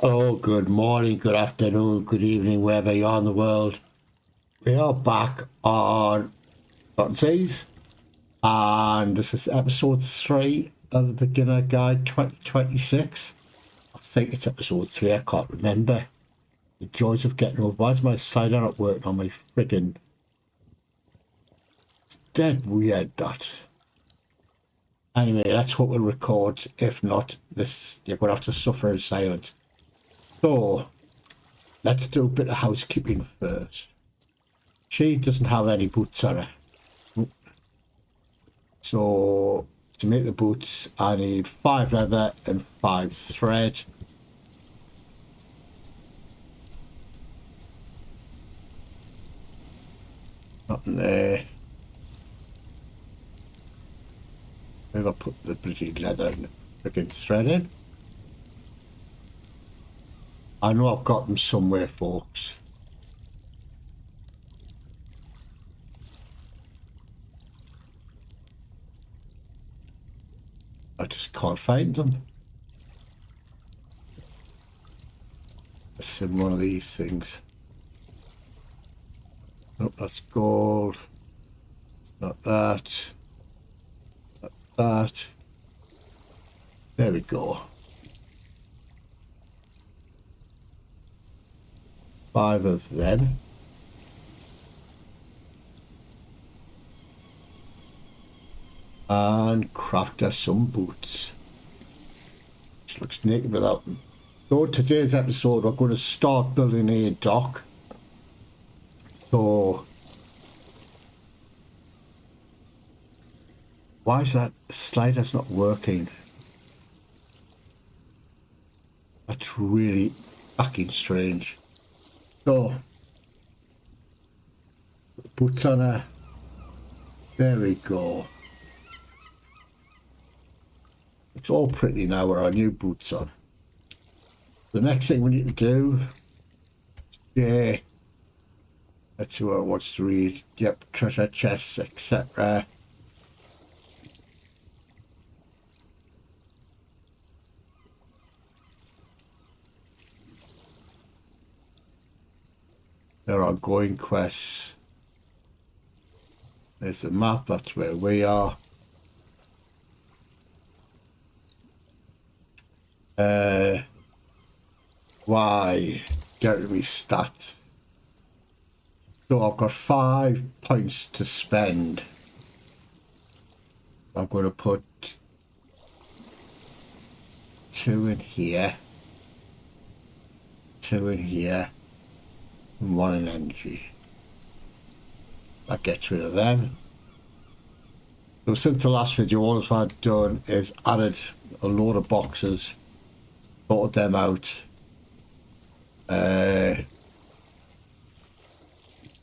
Oh, good morning, good afternoon, good evening, wherever you are in the world. We are back on Nonsense, and this is episode 3 of the Beginner Guide 2026. I think it's episode 3, I can't remember. The joys of getting old. Why is my slider not working on my friggin'... It's dead weird, that. Anyway, let's hope it records. If not, you're going to have to suffer in silence. So, let's do a bit of housekeeping first. She doesn't have any boots on her. So, to make the boots, I need 5 leather and 5 thread. Nothing there. Maybe I'll put the bloody leather and the freaking thread in. I know I've got them somewhere, folks. I just can't find them. It's in one of these things. Nope, that's gold. Not that. Not that. There we go. 5 of them. And craft us some boots. Which looks naked without them. So today's episode we're going to start building a dock. So why is that slider's not working? That's really fucking strange. So boots on her. There we go. It's all pretty now with our new boots on. The next thing we need to do, yeah, let's see what it wants to read. Yep, treasure chests, etc. There are ongoing quests. There's the map, that's where we are. Why? Get rid of me stats. So I've got 5 points to spend. I'm going to put 2 in here, 2 in here, and 1 in energy. That gets rid of them. So since the last video, all I've done is added a load of boxes, sorted them out.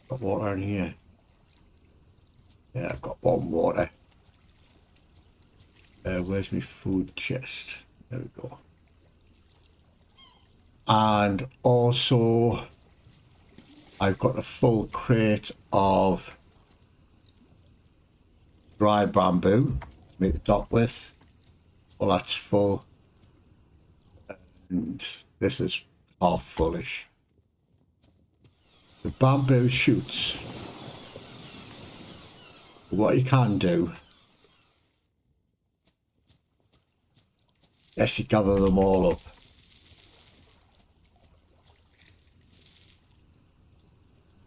Got water in here. Yeah, I've got 1 water. Where's my food chest? There we go. And also, I've got a full crate of dry bamboo to make the dock with. Well, that's full. And this is half fullish. The bamboo shoots. What you can do, yes, you gather them all up.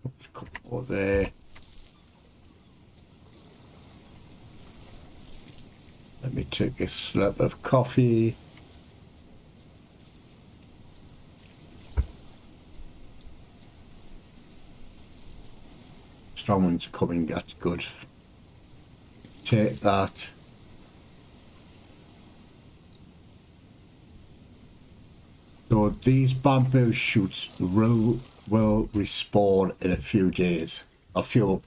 Oops, a couple more there. Let me take a slurp of coffee. Strong ones are coming, that's good. Take that. So these bamboo shoots will respawn in a few days. A few,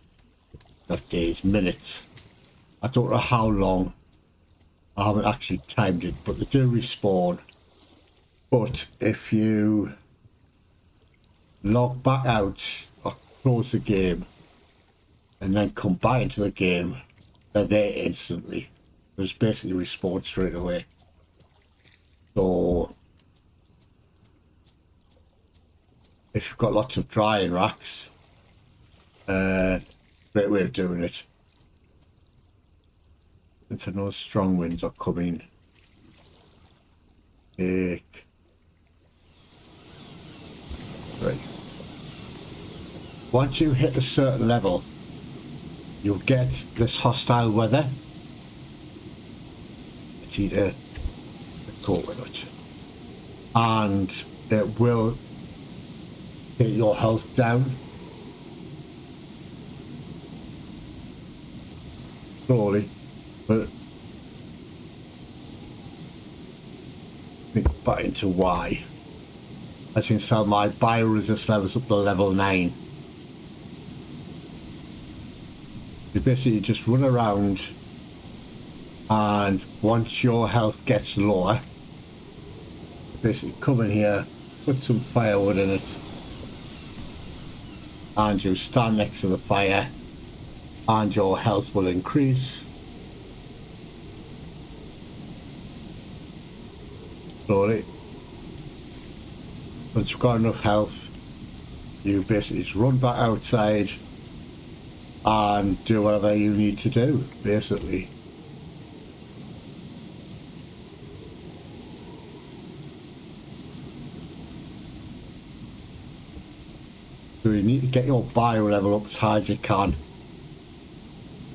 not days, minutes. I don't know how long. I haven't actually timed it, but they do respawn. But if you log back out or close the game and then come back into the game, they're there instantly. There's basically respawn straight away. So if you've got lots of drying racks, great way of doing it. Since I know strong winds are coming, take 3. Once you hit a certain level, you'll get this hostile weather. It's either a coconut, and it will get your health down slowly, but back into why. As you can tell, my bioresist levels up to level 9. You basically just run around, and once your health gets lower, basically come in here, put some firewood in it, and you stand next to the fire, and your health will increase slowly. Once you've got enough health, you basically just run back outside and do whatever you need to do, basically. So you need to get your bio level up as high as you can,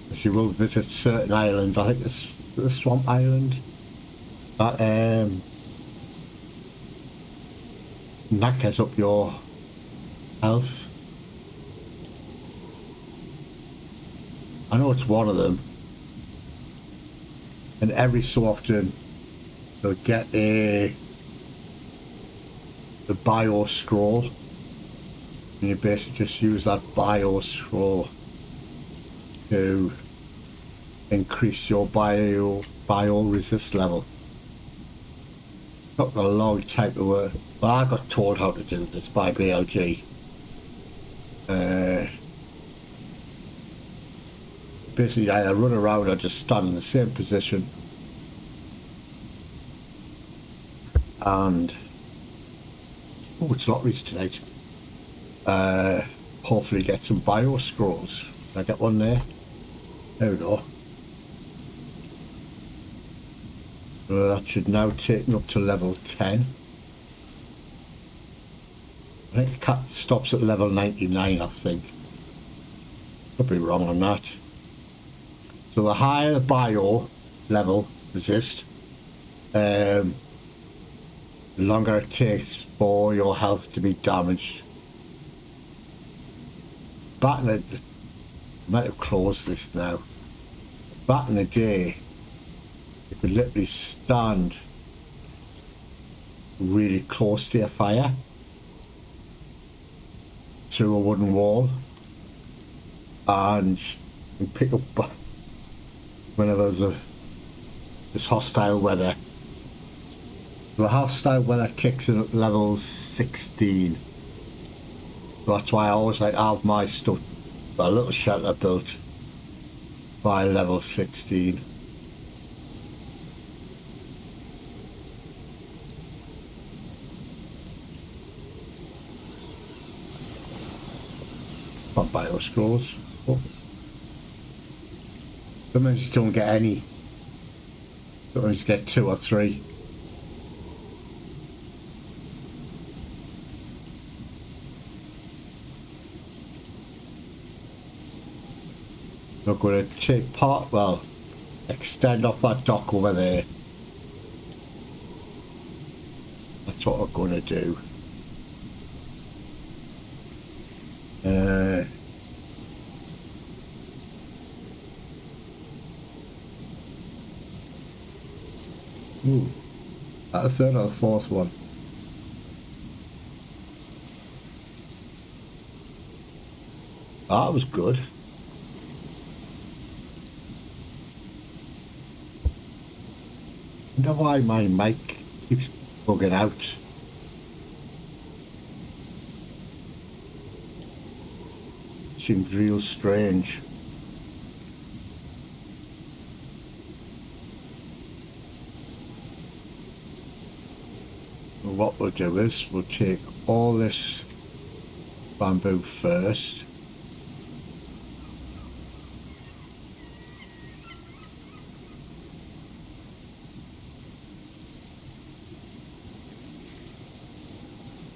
because you will visit certain islands. I think this the Swamp Island that knackers up your health. I know it's one of them, and every so often you'll get the bio scroll, and you basically just use that bio scroll to increase your bio resist level. Took a long time to work, but I got told how to do this by BLG. Basically, I run around, I just stand in the same position, and oh, it's lotteries tonight. Hopefully get some bio scrolls. Can I get one there? There we go. That should now take me up to level 10. I think the cat stops at level 99, I think. Could be wrong on that. So the higher the bio level resist, the longer it takes for your health to be damaged. Back in the, I might have closed this now. Back in the day, you could literally stand really close to a fire through a wooden wall, and you pick up whenever there's this hostile weather. The hostile weather kicks in at level 16. So that's why I always like to have my stuff, a little shelter built by level 16. Not bio scrolls. Oh. Sometimes you don't get any. Sometimes you get 2 or 3. We're going to take part, well, extend off that dock over there. That's what we're going to do. Ooh, that's the third or the fourth one. That was good. I wonder why my mic keeps bugging out. Seems real strange. And what we'll do is we'll take all this bamboo first.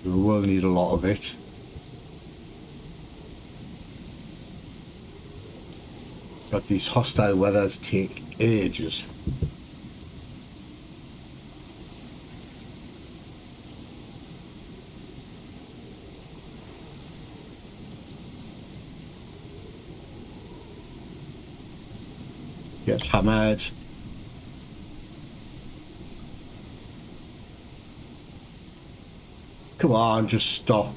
We will need a lot of it. But these hostile weathers take ages. Get hammered. Come on, just stop.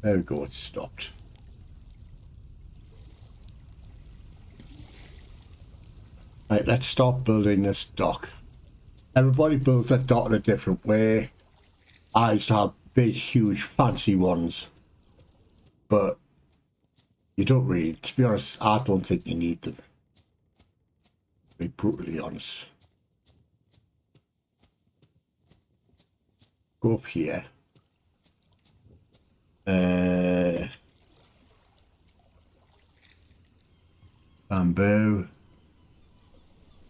There we go, it stopped. Right, let's start building this dock. Everybody builds their dock in a different way. I used to have big, huge, fancy ones. But you don't really, to be honest, I don't think you need them. To be brutally honest. Go up here. Bamboo.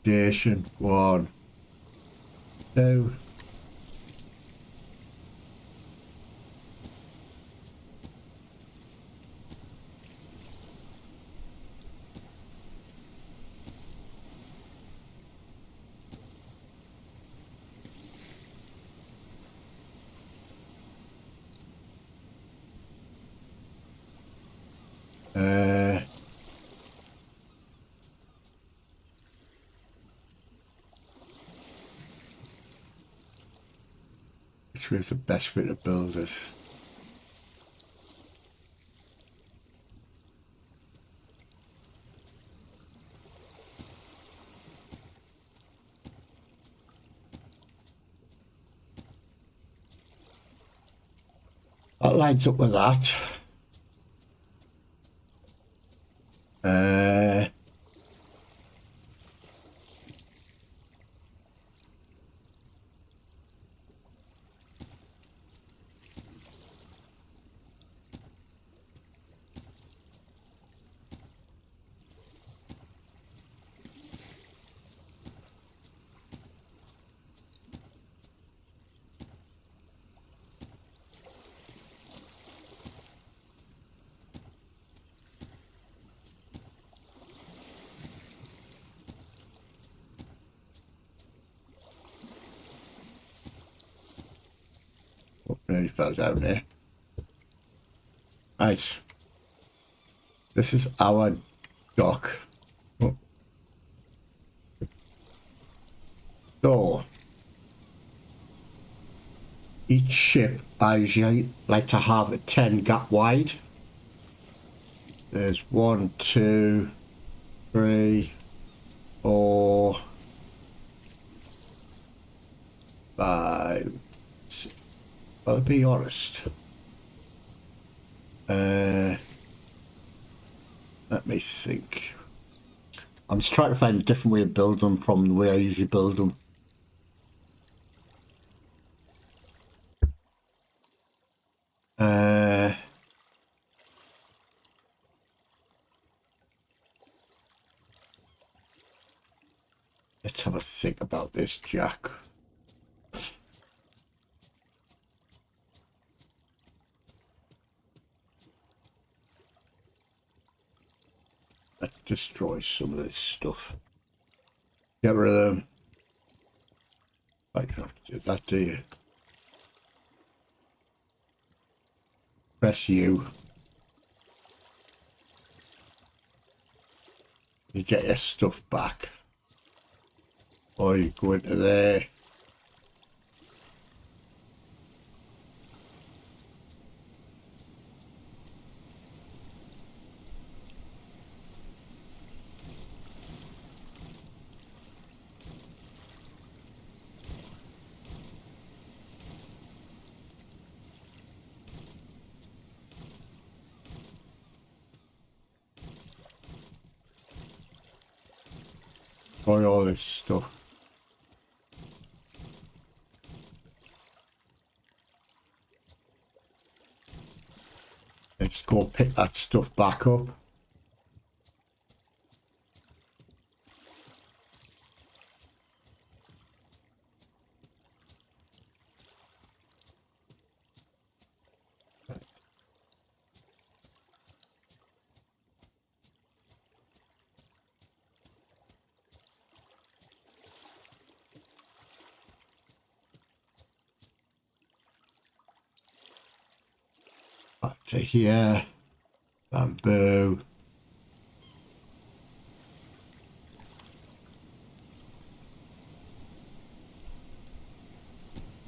Station 1, 2. Which way is the best way to build this? That lines up with that. Oh, nearly fell down there. Right. This is our dock. Oh. So, each ship I usually like to have a 10 gap wide. There's 1, 2, 3, 4, 5, 6. I'll be honest. Let me think. I'm just trying to find a different way of building them from the way I usually build them. Let's have a think about this, Jack. Let's destroy some of this stuff. Get rid of them. I don't have to do that, do you? Press U. You get your stuff back. Or you go into there. destroy all this stuff. Let's go pick that stuff back up. Back to here. Bamboo.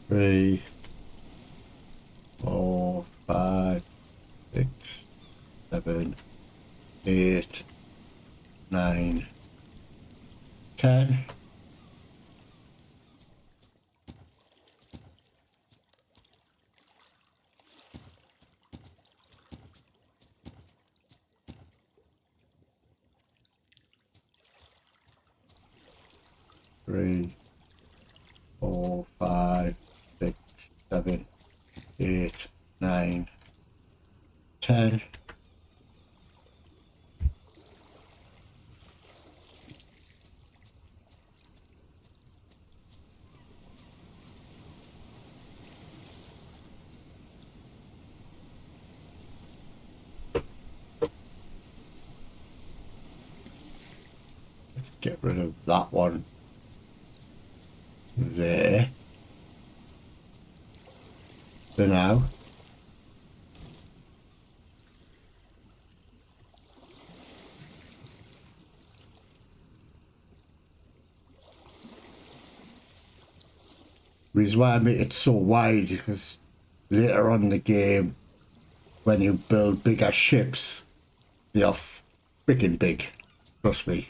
Three, 4, 5, 6, 7, 8, 9, 10. Three, 4, 5, 6, 7, 8, 9, 10. Let's get rid of that one there for now. The reason why I make it so wide because later on in the game, when you build bigger ships, they are freaking big. Trust me.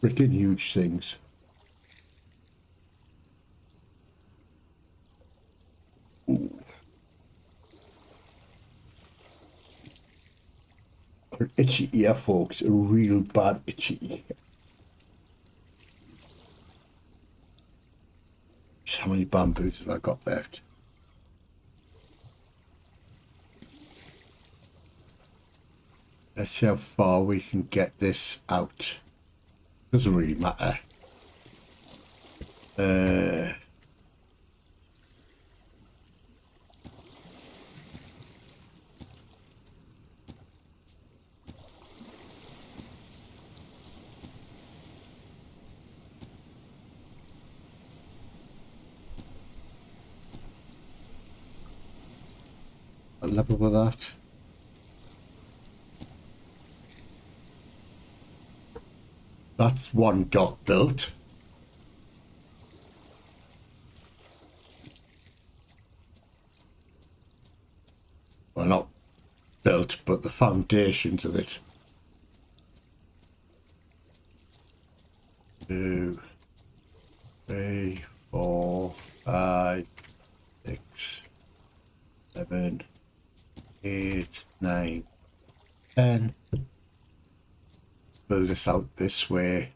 Freaking huge things. Ooh. An itchy ear, folks. A real bad itchy ear. How many bamboos have I got left? Let's see how far we can get this out. Doesn't really matter. What level with that? That's one dock built. Well, not built, but the foundations of it. 2, 3, 4, 5, 6, 7, 8, 9, 10. Build this out this way.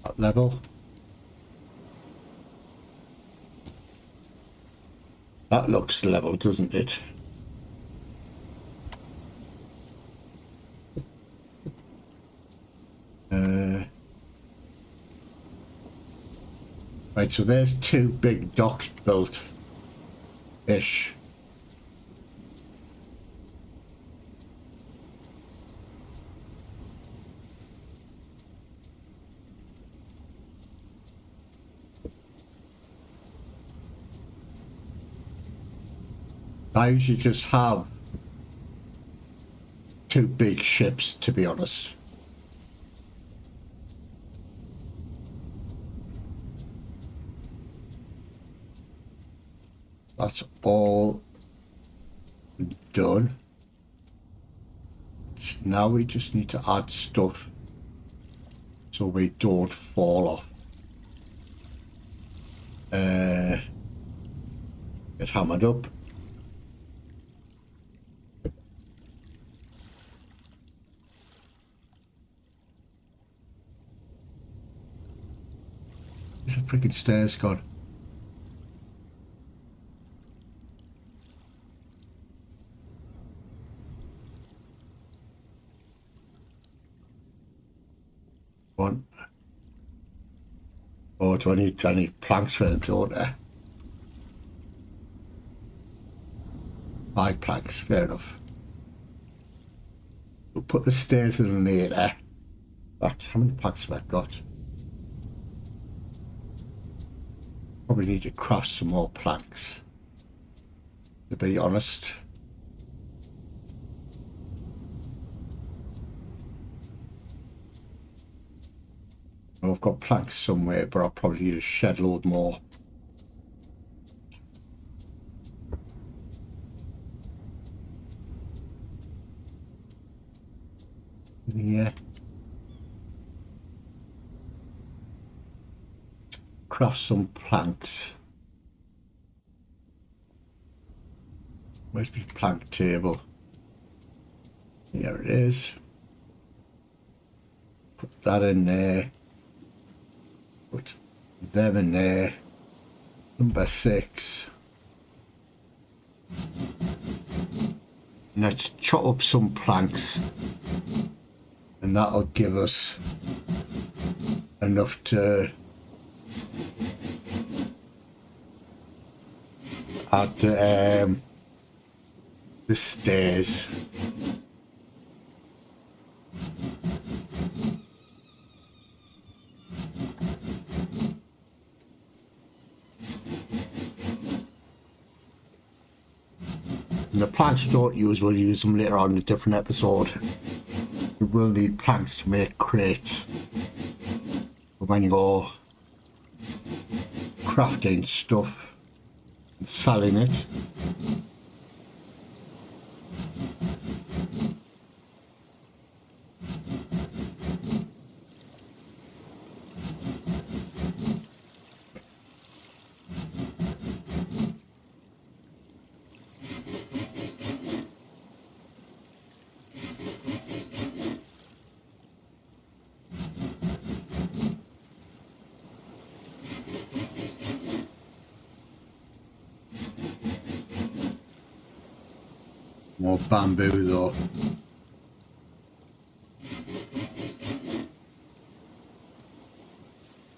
That level. That looks level, doesn't it? Right, so there's 2 big docks built-ish. I usually just have 2 big ships, to be honest. That's all done. Let's now we just need to add stuff so we don't fall off. Get hammered up. Where's the freaking stairs gone? One. Oh, do I need planks for them, don't I? 5 planks, fair enough. We'll put the stairs in later. But how many planks have I got? Probably need to craft some more planks, to be honest. I've got planks somewhere, but I'll probably need a shed load more. Yeah. Craft some planks. Where's my plank table? Here it is. Put that in there. Put them in there. Number 6. Let's chop up some planks, and that'll give us enough to add the stairs. And the planks we don't use, we'll use them later on in a different episode. We will need planks to make crates. But when you go crafting stuff and selling it, more bamboo though.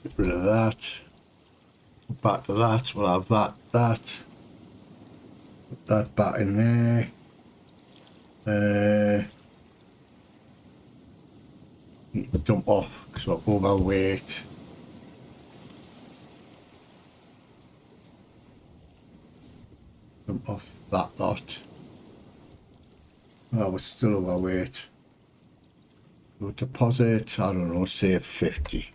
Get rid of that. Back to that. We'll have that. Put that back in there. Need to dump off because we're overweight. Dump off that lot. Oh, we're still overweight. We'll deposit, I don't know, say 50.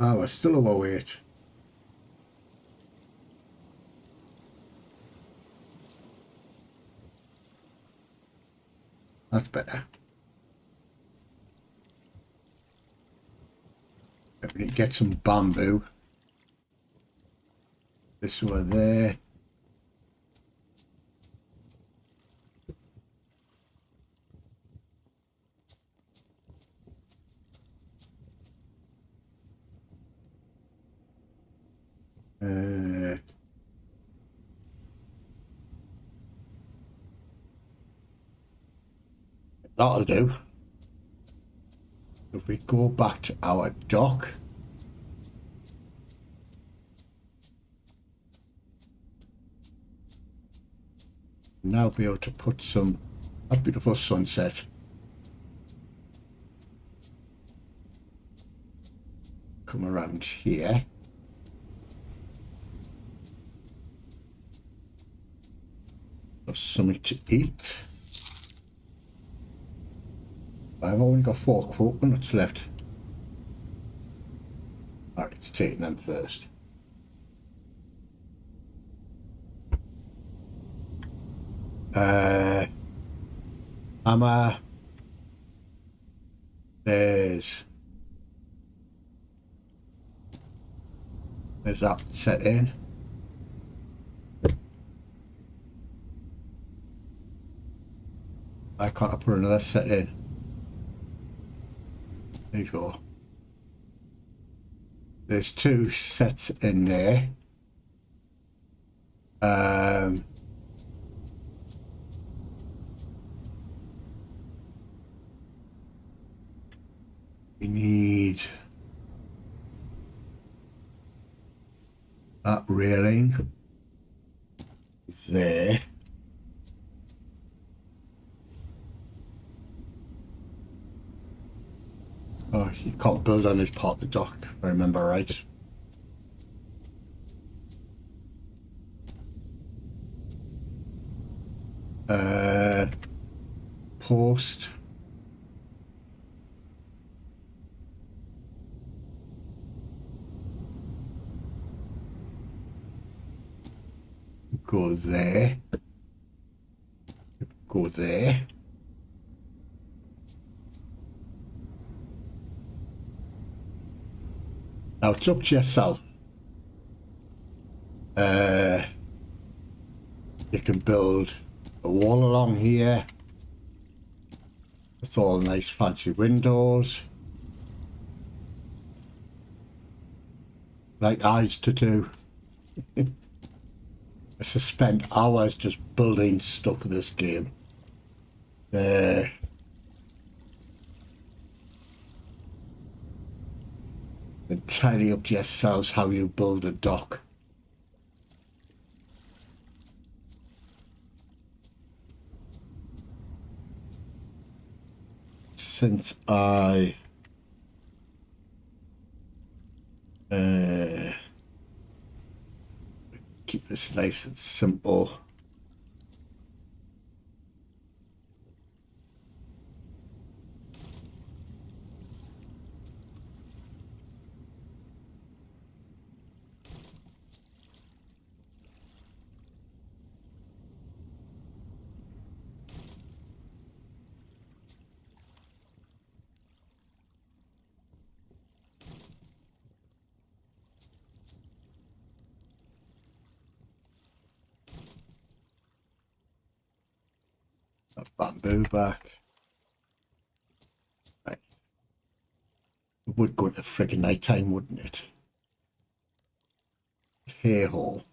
Oh, we're still overweight. That's better. If we can get some bamboo. This one there. That'll do. If we go back to our dock, now be able to put some, that beautiful sunset. Come around here. Have something to eat. I've only got 4 coconuts left. Alright, let's take them first. Right, There's that set in. I can't put another set in. There you go. There's 2 sets in there. We need that railing there. Oh, you can't build on this part of the dock, if I remember right. Post. Go there. Go there. Now it's up to yourself. You can build a wall along here. It's all nice fancy windows. Like I used to do. I used to spend hours just building stuff for this game. Entirely up to yourselves how you build a dock. Since I keep this nice and simple. Bamboo back. Right. It would go into friggin' night time, wouldn't it? Hey ho.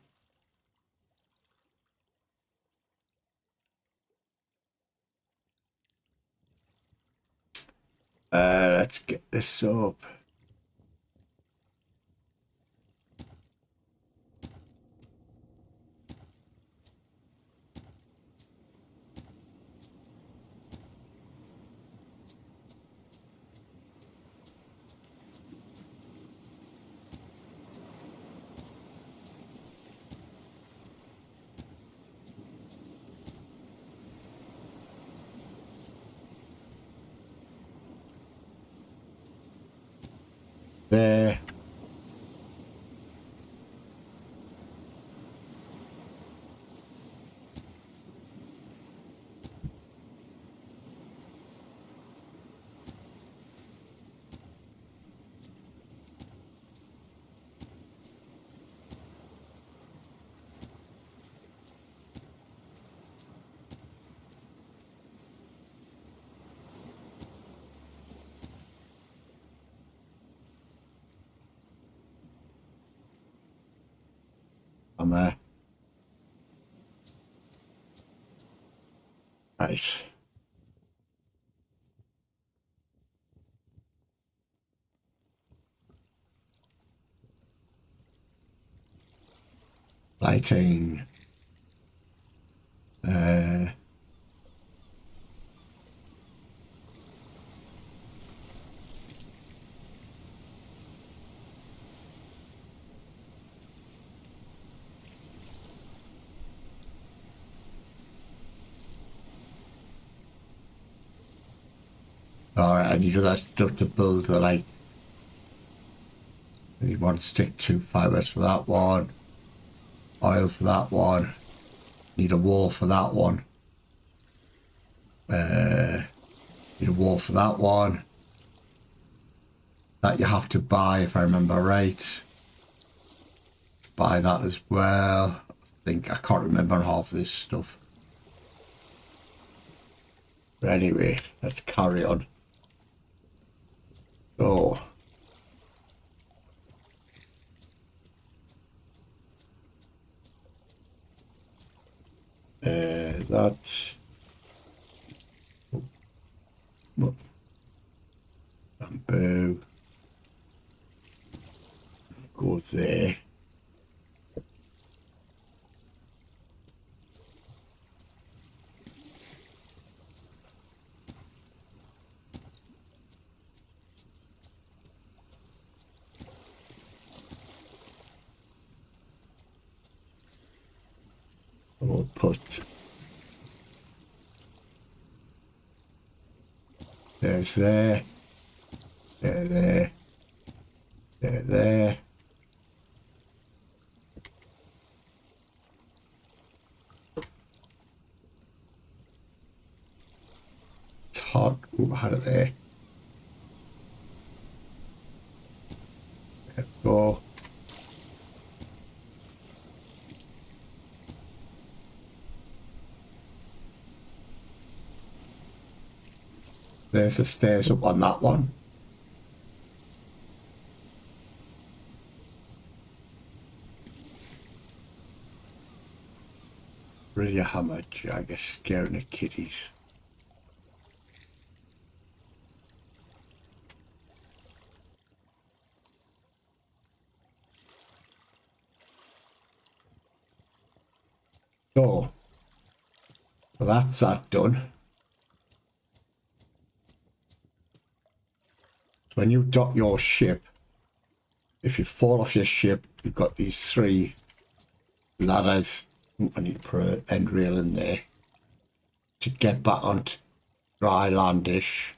Let's get this up. There. I'm there. Nice. Lighting. Alright, I need all that stuff to build the light. I need 1 stick, 2 fibers for that one. Oil for that one. Need a wall for that one. Need a wall for that one. That you have to buy, if I remember right. Buy that as well. I can't remember half of this stuff. But anyway, let's carry on. So. That. Oh, bamboo. Go there. We'll put. There's there. There. It's hot. Ooh, had it there. There we go. There's the stairs up on that one. Really a hammer, I guess, scaring the kitties. So, well, that's that done. When you dock your ship, if you fall off your ship, you've got these 3 ladders. I need to put an end rail in there to get back onto dry landish.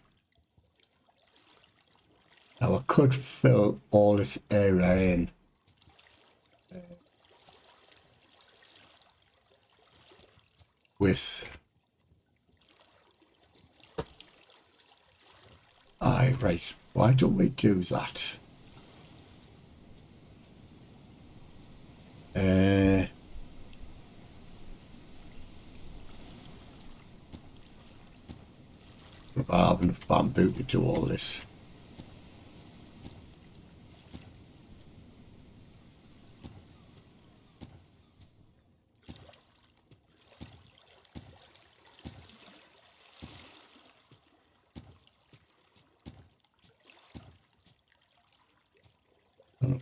Now I could fill all this area in. With aye, right. Why don't we do that? I have enough bamboo to do all this.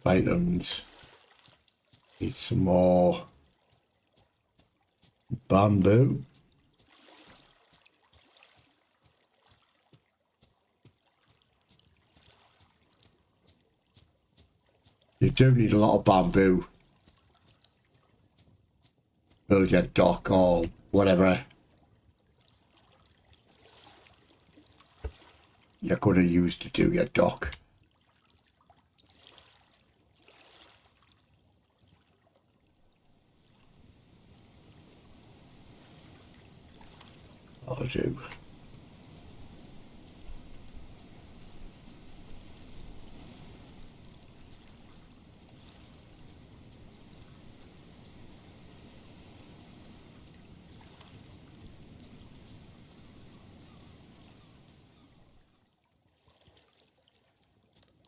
Items. Need some more bamboo. You do need a lot of bamboo. Build your dock or whatever you're going to use to do your dock. I'll do.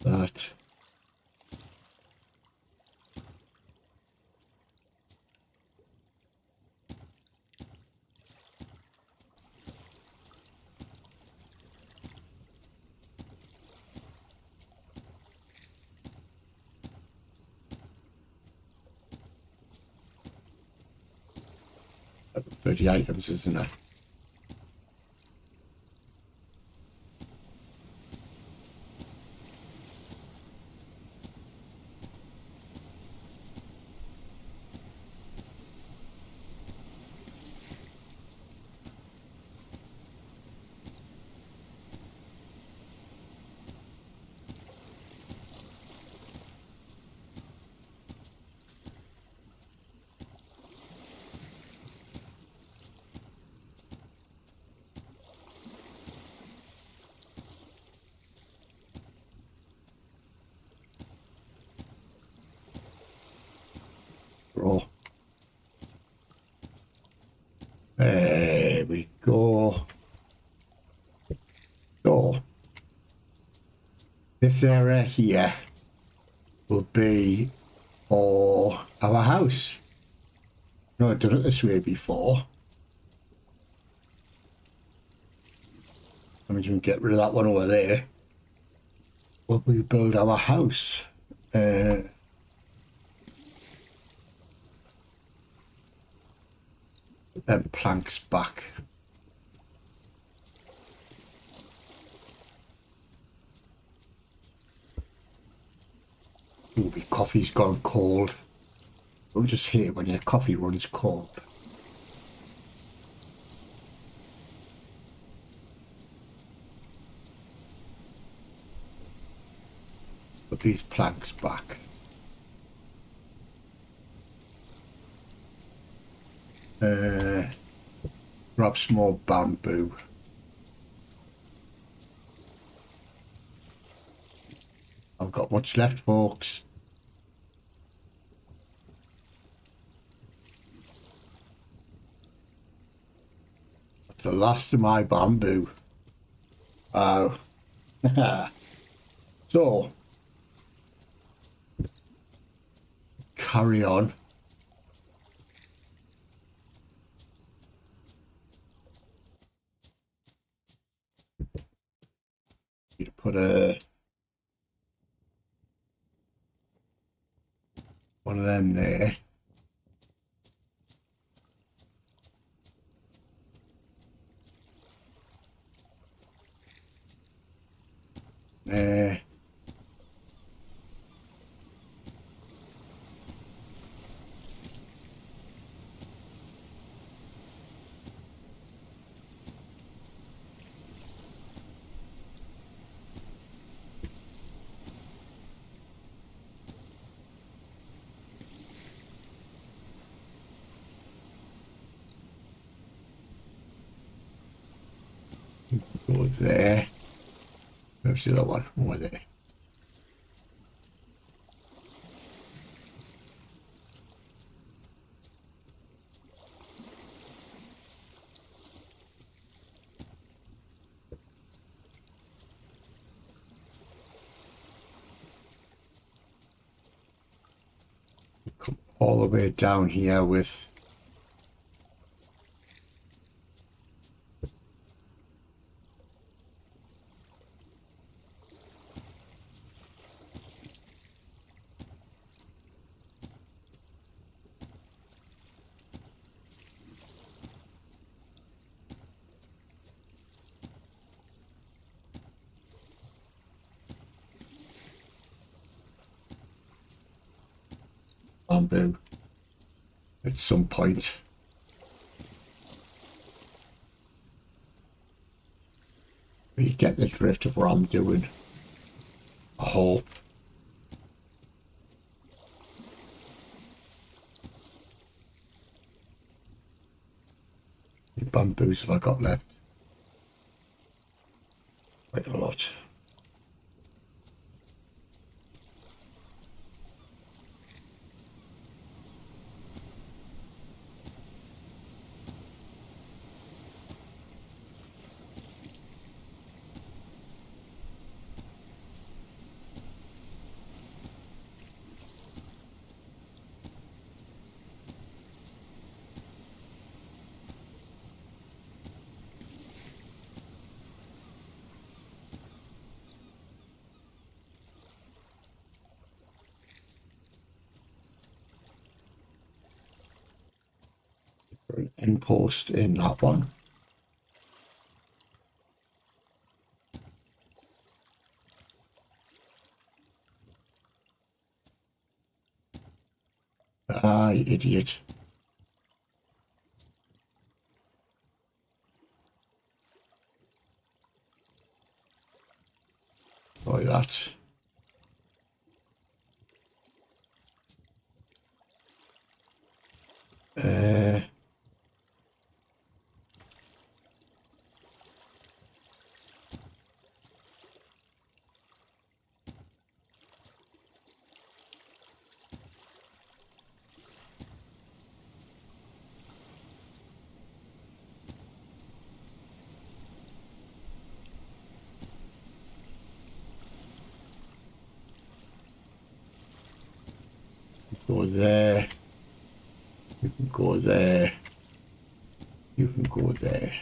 That. The items, isn't it? straw. There we go. So this area here will be for our house. No, I've done it this way before. Let me just get rid of that one over there. Will we build our house? Them planks back. Ooh, my coffee's gone cold. Don't just hate when your coffee runs cold. Put these planks back. Grab some more bamboo. I've got much left, folks. That's the last of my bamboo. Oh. So, carry on. You put one of them there. There. Go there. Where's the other one? Over there. Come all the way down here with bamboo at some point. You get the drift of what I'm doing. I hope. How many bamboos have I got left? Quite a lot. An end post in that one. Ah, you idiot. Like that. Go there. You can go there. You can go there.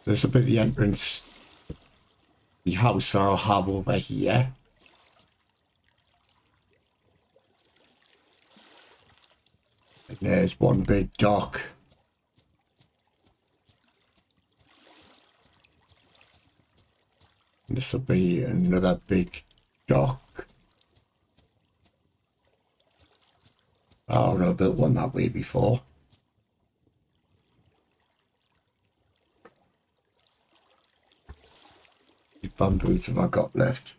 This will be the entrance, the house I'll have over here. And there's one big dock. And this will be another big dock. Oh, no, I built one that way before. The bamboos have I got left?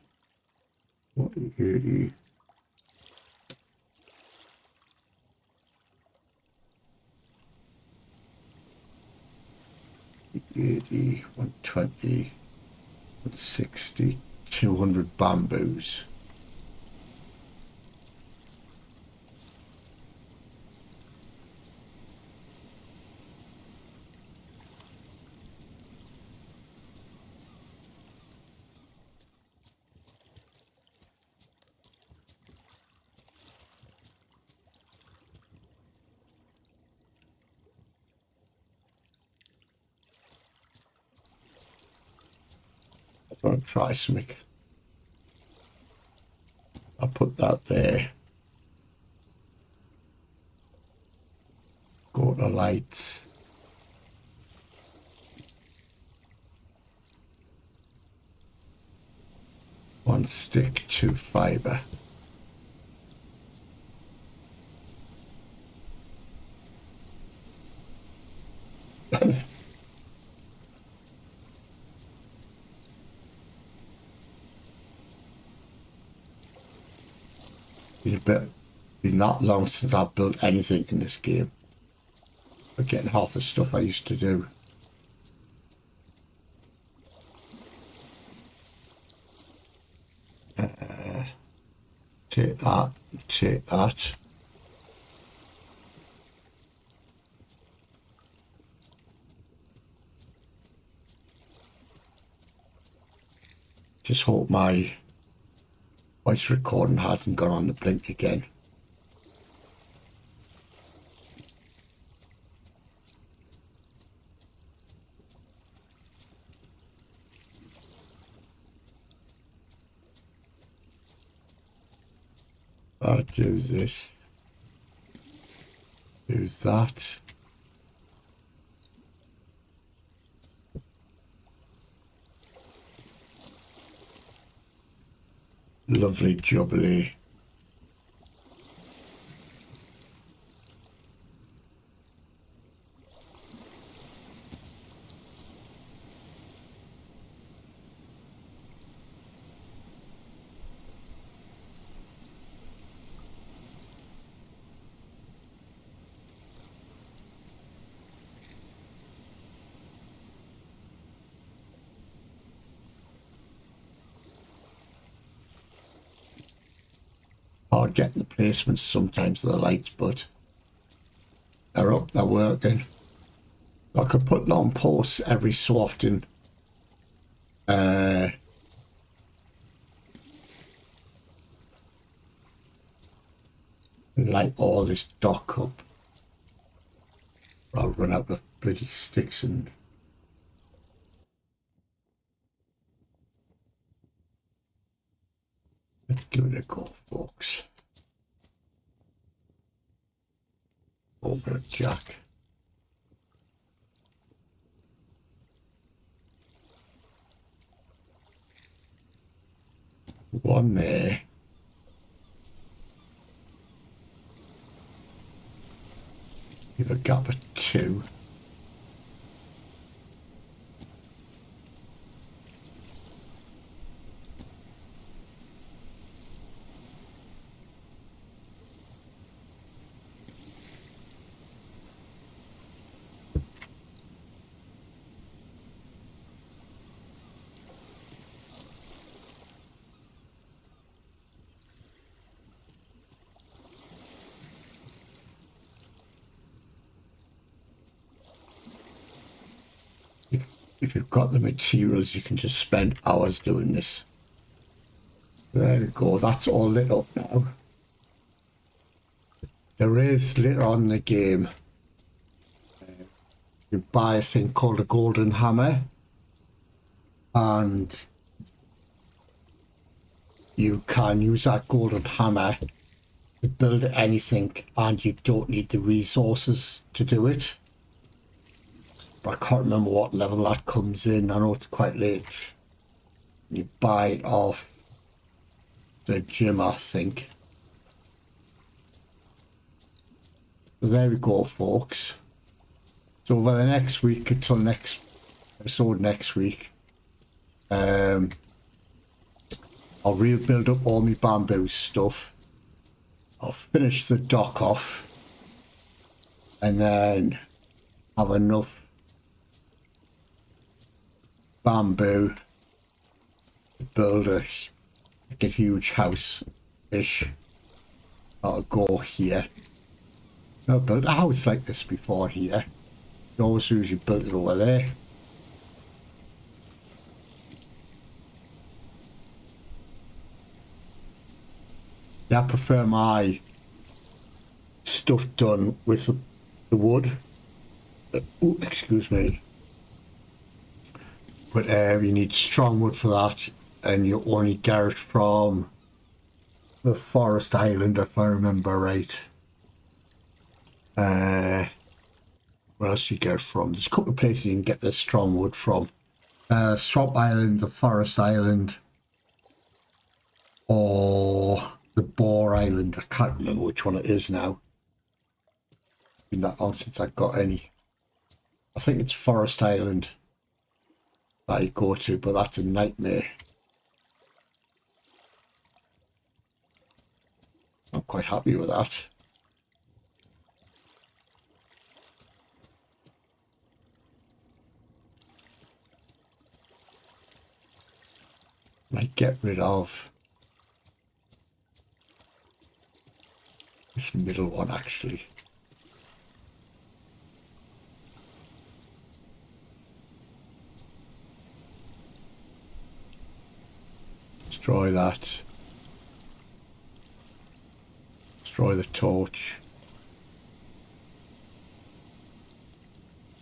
What is it? 80, 120, 160, 200 bamboos. I want to try something. I'll put that there. Go to lights. One stick, two fiber. Been that long since I've built anything in this game. Forgetting half the stuff I used to do. Take that, take that. Just hope my voice recording hasn't gone on the blink again. I'll do this. Do that. Lovely jubbly. Hard getting the placements sometimes of the lights, but they're up, they're working. I could put long posts every so often. Light all this dock up. I'll run out of bloody sticks and let's give it a go, folks. Open it, jack. One there. Give a gap of two. If you've got the materials, you can just spend hours doing this. There we go, that's all lit up now. There is, later on in the game, you buy a thing called a golden hammer, and you can use that golden hammer to build anything, and you don't need the resources to do it. But I can't remember what level that comes in. I know it's quite late. You buy it off the gym, I think. So there we go, folks. So over the next week, until next episode next week, I'll rebuild up all my bamboo stuff. I'll finish the dock off, and then have enough bamboo to build a huge house-ish. I'll go here. I've built a house like this before here. You always usually built it over there. Yeah, I prefer my stuff done with the wood. Oh, excuse me. But you need strong wood for that, and you only get it from the forest island, if I remember right. Where else do you get it from? There's a couple of places you can get this strong wood from. Swamp Island, the Forest Island, or the Boar Island. I can't remember which one it is now. It's been that long since I got any. I think it's Forest Island that I go to, but that's a nightmare. I'm quite happy with that. Might get rid of this middle one actually. Destroy that. Destroy the torch.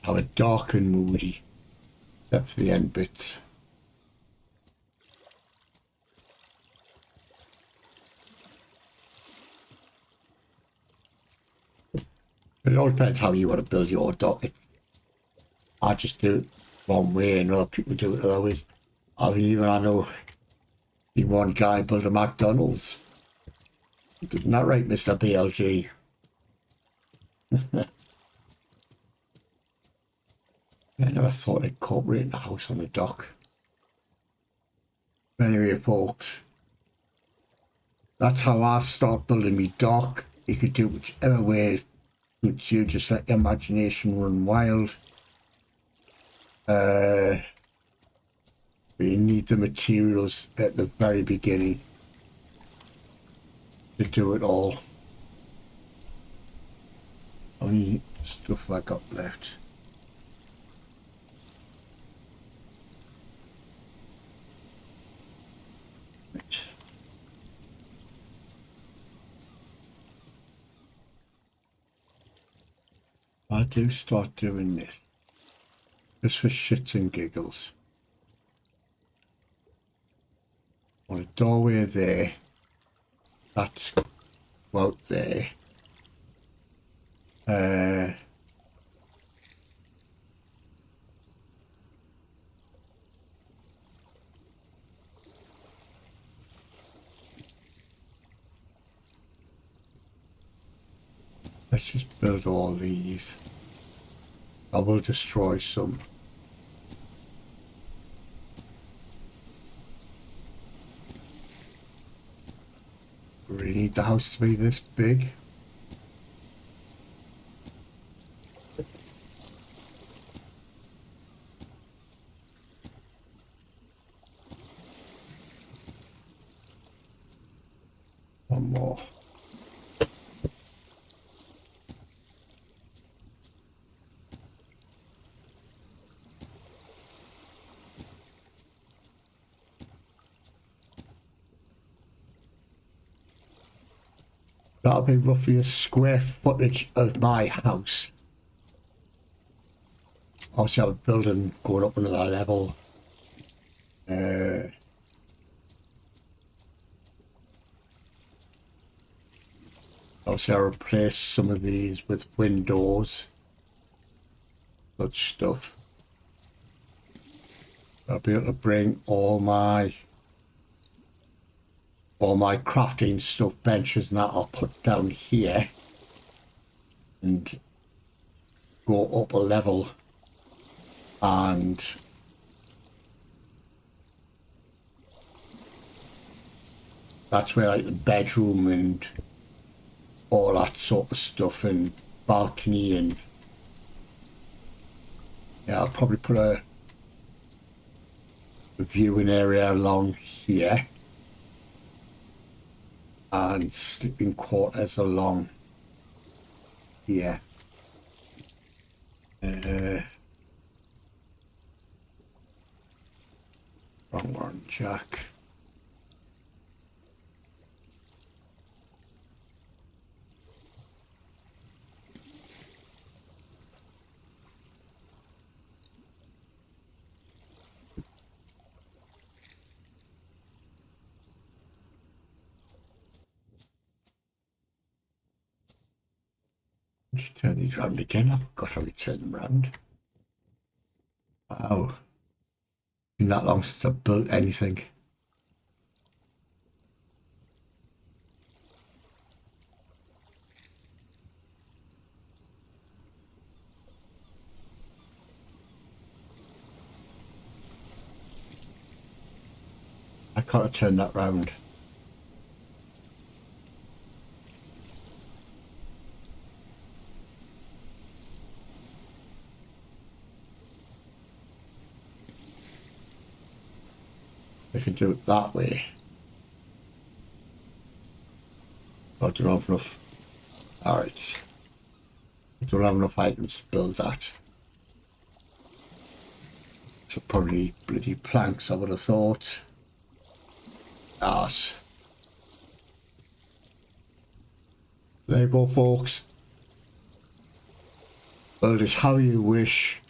Have it dark and moody, except for the end bits. It all depends how you want to build your dock. I just do it one way and other people do it other ways. I know one guy built a McDonald's. Isn't that right, Mr. BLG? I never thought of incorporating a house on a dock. Anyway, folks, that's how I start building me dock. You could do whichever way suits you, just let your imagination run wild. But you need the materials at the very beginning to do it all. How many stuff have I got left? Right. I do start doing this just for shits and giggles. On a doorway there, that's out there. Let's just build all these. I will destroy some. Really need the house to be this big. One more. That'll be roughly a square footage of my house. Obviously, I have a building going up another level. Obviously, I replaced some of these with windows, such stuff. I'll be able to bring all my crafting stuff, benches and that I'll put down here and go up a level, and that's where like the bedroom and all that sort of stuff and balcony, and yeah, I'll probably put a viewing area along here and sleeping quarters along here. Wrong one, Jack. Just turn these round again. I forgot how we turn them round. Wow. Been that long since I built anything. I can't turn that round. I can do it that way. I don't have enough. Alright. I don't have enough items to build that. So probably need bloody planks, I would have thought. Arse. There you go, folks. Build it how you wish.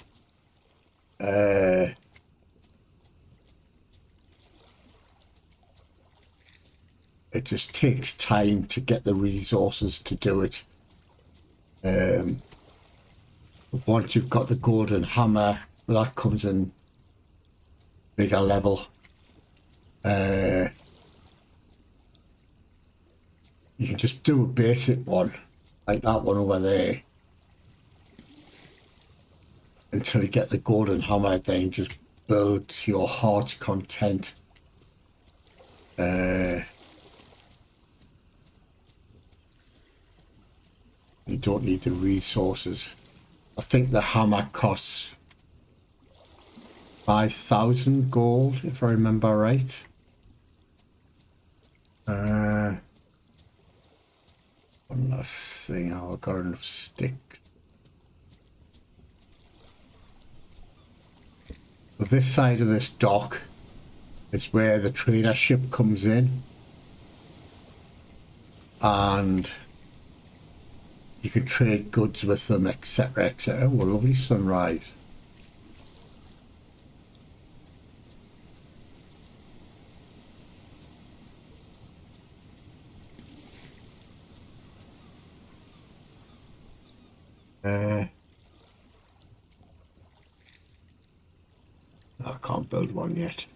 It just takes time to get the resources to do it. Once you've got the golden hammer, that comes in bigger level. You can just do a basic one, like that one over there, until you get the golden hammer, then just build to your heart's content. You don't need the resources. I think the hammer costs 5,000 gold, if I remember right. One last thing, I've got enough sticks. So this side of this dock is where the trader ship comes in, and you can trade goods with them, etc, etc. Oh, lovely sunrise. I can't build one yet.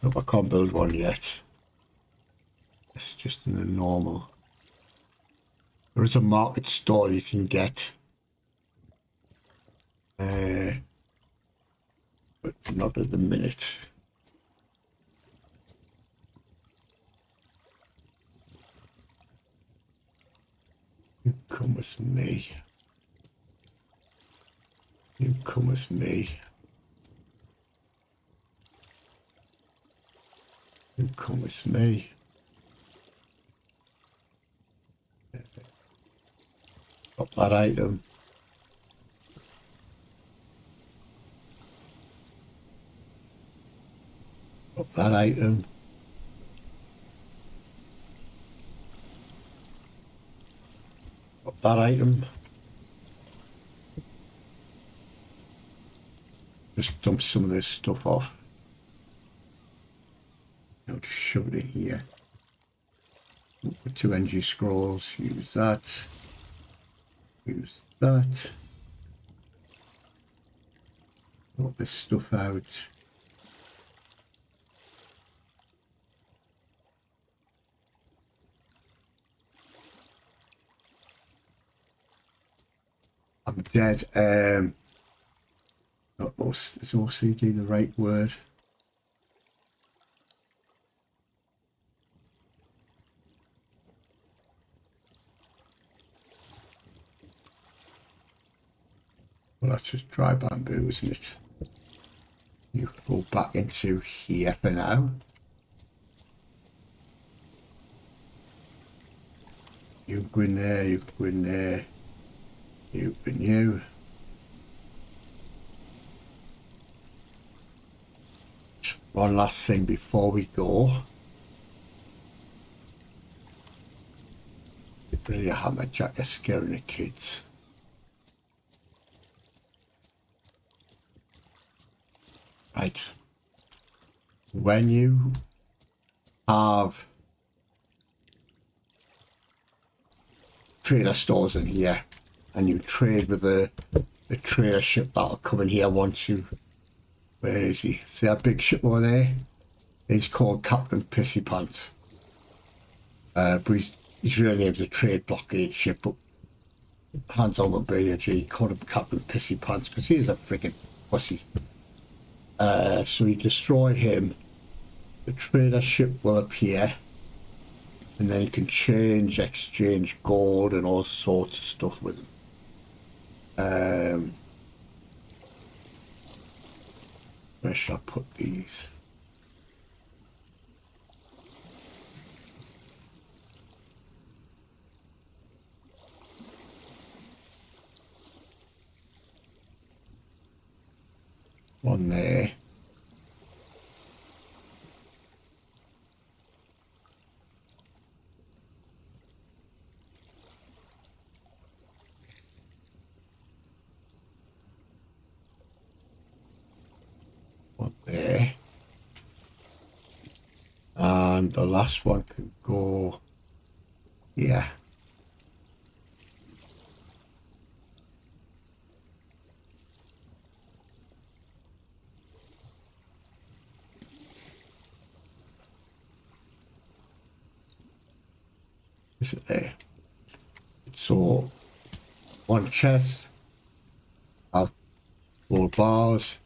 Nope, I can't build one yet. It's just in the normal. There is a market stall you can get. But not at the minute. You come with me. You come with me. You come with me. Drop that item. Drop that item. Drop that item. Just dump some of this stuff off. I'll just shove it in here. Put 2 energy scrolls. Use that. Use that. Put this stuff out. I'm dead. Is OCD the right word? Well, that's just dry bamboo, isn't it? You go back into here for now. You go in there, you go in there, you go in you. One last thing before we go. Get rid of your hammer jack, you're scaring the kids. Right. When you have trader stores in here and you trade with the trader ship that'll come in here once you, where is he? See that big ship over there? He's called Captain Pissy Pants. But his real name's a trade blockade ship, but hands on the BG called him Captain Pissy Pants because he's a freaking pussy. So you destroy him, the trader ship will appear, and then you can exchange gold and all sorts of stuff with him. Where should I put these? One there. One there. And the last one can go here. Is it there? So one chest, I've gold bars.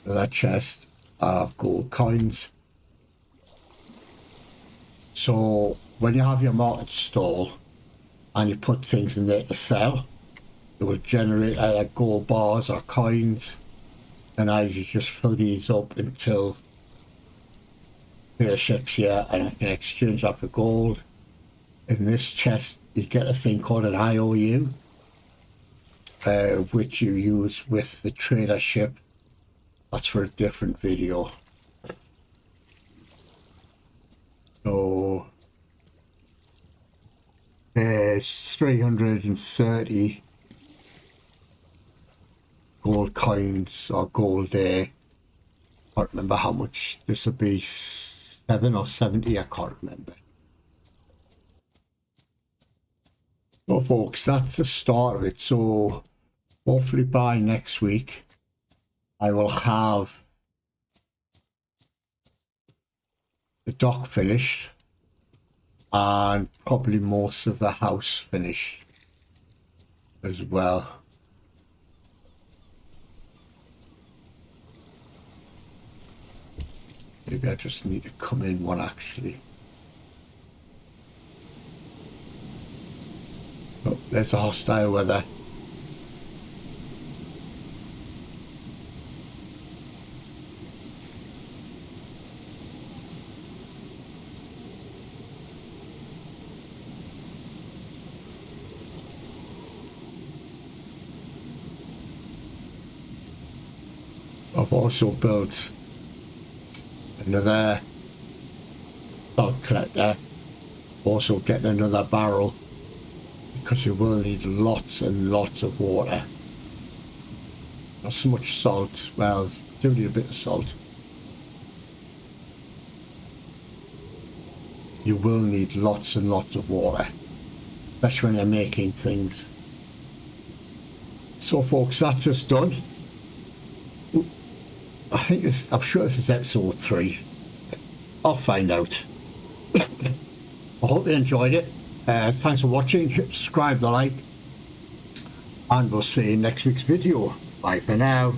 Another chest, I've gold coins. So when you have your market stall and you put things in there to sell, it will generate either gold bars or coins, and I just fill these up until the ships here, and I can exchange that for gold. In this chest you get a thing called an IOU, which you use with the trader ship. That's for a different video. So there's 330 gold coins or gold there. I can't remember how much this would be, 7 or 70, I can't remember. So folks, that's the start of it. So hopefully by next week I will have the dock finished and probably most of the house finished as well. Maybe I just need to come in one actually. Oh, there's a hostile weather. I've also built another salt collector, also getting another barrel because you will need lots and lots of water. Not so much salt. Well, do need a bit of salt. You will need lots and lots of water, especially when you're making things. So folks, that's us done. I think this, I'm sure this is episode 3. I'll find out. I hope you enjoyed it. Thanks for watching. Hit subscribe, the like, and we'll see you in next week's video. Bye for now.